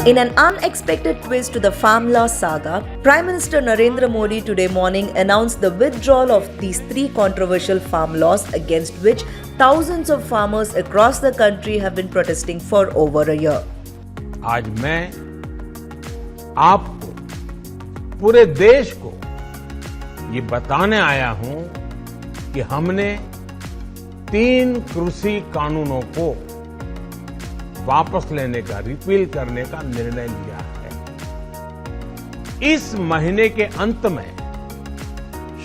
In an unexpected twist to the farm law saga, Prime Minister Narendra Modi today morning announced the withdrawal of these 3 controversial farm laws against which thousands of farmers across the country have been protesting for over a year. आज मैं आपको, पूरे देश को ये बताने आया हूं कि हमने 3 कृषि कानूनों को वापस लेने का, रिपील करने का निर्णय लिया है। इस महीने के अंत में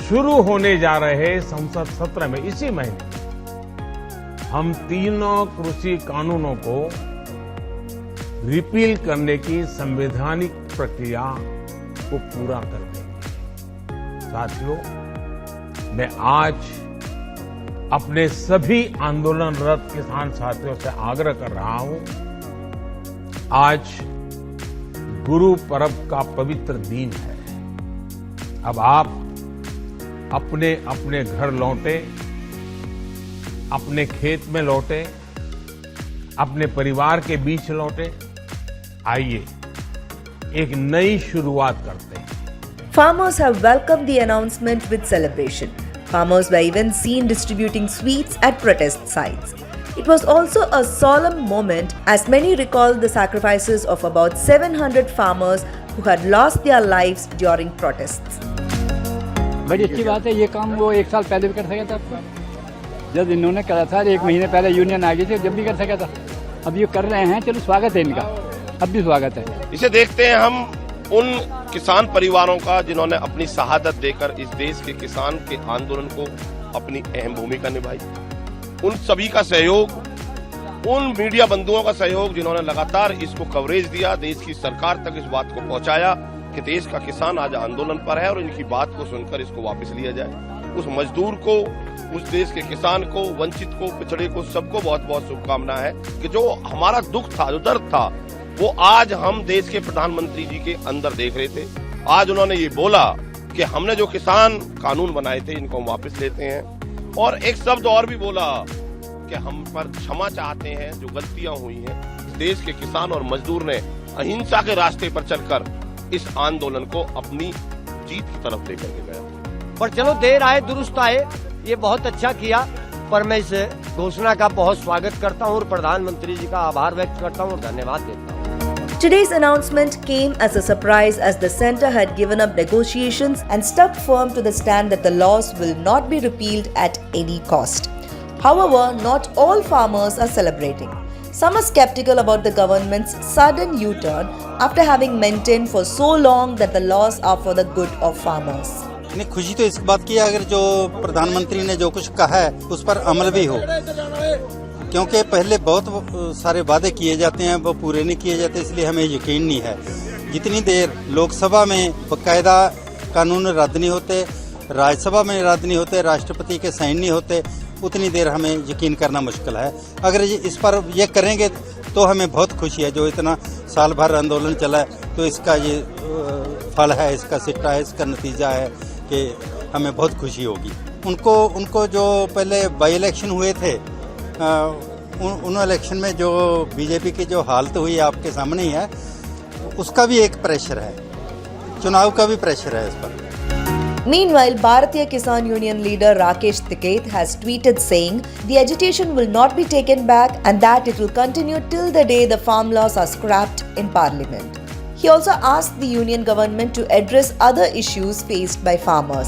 शुरू होने जा रहे संसद सत्र में, इसी महीने हम तीनों कृषि कानूनों को रिपील करने की संवैधानिक प्रक्रिया को पूरा कर देंगे। साथियों, मैं आज अपने सभी आंदोलनरत किसान साथियों से आग्रह कर रहा हूं, आज गुरु पर्व का पवित्र दिन है। अब आप अपने अपने घर लौटे, अपने खेत में लौटे, अपने परिवार के बीच लौटे। आइए एक नई शुरुआत करते हैं। Farmers have welcomed the announcement with celebration. Farmers were even seen distributing sweets at protest sites. It was also a solemn moment as many recalled the sacrifices of about 700 farmers who had lost their lives during protests. बड़ी अच्छी बात है, ये काम वो 1 साल पहले भी कर सका था। जब इन्होंने करा था 1 महीने पहले यूनियन आ गई थी, जब भी कर सका था। अब ये कर रहे हैं, चलो स्वागत है इनका, अब भी स्वागत है। इसे देखते हैं हम उन किसान परिवारों का जिन्होंने अपनी शहादत देकर इस देश के किसान के आंदोलन को अपनी अहम भूमिका निभाई। उन सभी का सहयोग, उन मीडिया बंधुओं का सहयोग जिन्होंने लगातार इसको कवरेज दिया, देश की सरकार तक इस बात को पहुंचाया कि देश का किसान आज आंदोलन पर है और इनकी बात को सुनकर इसको वापस लिया जाए। उस मजदूर को, उस देश के किसान को, वंचित को, पिछड़े को, सबको बहुत बहुत शुभकामना है कि जो हमारा दुख था, जो दर्द था, वो आज हम देश के प्रधानमंत्री जी के अंदर देख रहे थे। आज उन्होंने ये बोला कि हमने जो किसान कानून बनाए थे इनको हम वापस लेते हैं, और एक शब्द और भी बोला कि हम पर क्षमा चाहते हैं जो गलतियां हुई हैं। इस देश के किसान और मजदूर ने अहिंसा के रास्ते पर चलकर इस आंदोलन को अपनी जीत की तरफ लेकर के गया। पर चलो, देर आए दुरुस्त आए, ये बहुत अच्छा किया। पर मैं इस घोषणा का बहुत स्वागत करता हूँ और प्रधानमंत्री जी का आभार व्यक्त करता हूँ और धन्यवाद देता हूँ। Today's announcement came as a surprise as the centre had given up negotiations and stuck firm to the stand that the laws will not be repealed at any cost. However, not all farmers are celebrating. Some are skeptical about the government's sudden U-turn after having maintained for so long that the laws are for the good of farmers. खुशी तो इस बात की है, अगर जो प्रधानमंत्री ने जो कुछ कहा है उस पर अमल भी हो, क्योंकि पहले बहुत सारे वादे किए जाते हैं वो पूरे नहीं किए जाते, इसलिए हमें यकीन नहीं है। जितनी देर लोकसभा में बकायदा कानून रद्द नहीं होते, राज्यसभा में रद्द नहीं होते, राष्ट्रपति के साइन नहीं होते, उतनी देर हमें यकीन करना मुश्किल है। अगर इस पर ये करेंगे तो हमें बहुत खुशी है। जो इतना साल भर आंदोलन चला है तो इसका ये फल है, इसका सिट्टा है, इसका नतीजा है कि हमें बहुत खुशी होगी। उनको जो पहले बाई इलेक्शन हुए थे, उन इलेक्शन में जो बीजेपी की जो हालत हुई आपके सामने ही है, उसका भी एक प्रेशर है, चुनाव का भी प्रेशर है इस पर। Meanwhile, Bharatiya Kisan Union leader Rakesh Tikait has tweeted saying the agitation will not be taken back and that it will continue till the day the farm laws are scrapped in Parliament. He also asked the union government to address other issues faced by farmers.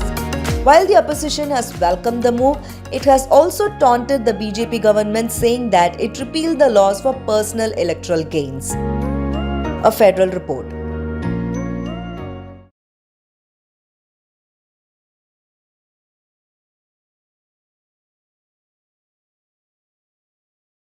While the opposition has welcomed the move, it has also taunted the BJP government saying that it repealed the laws for personal electoral gains. A federal report.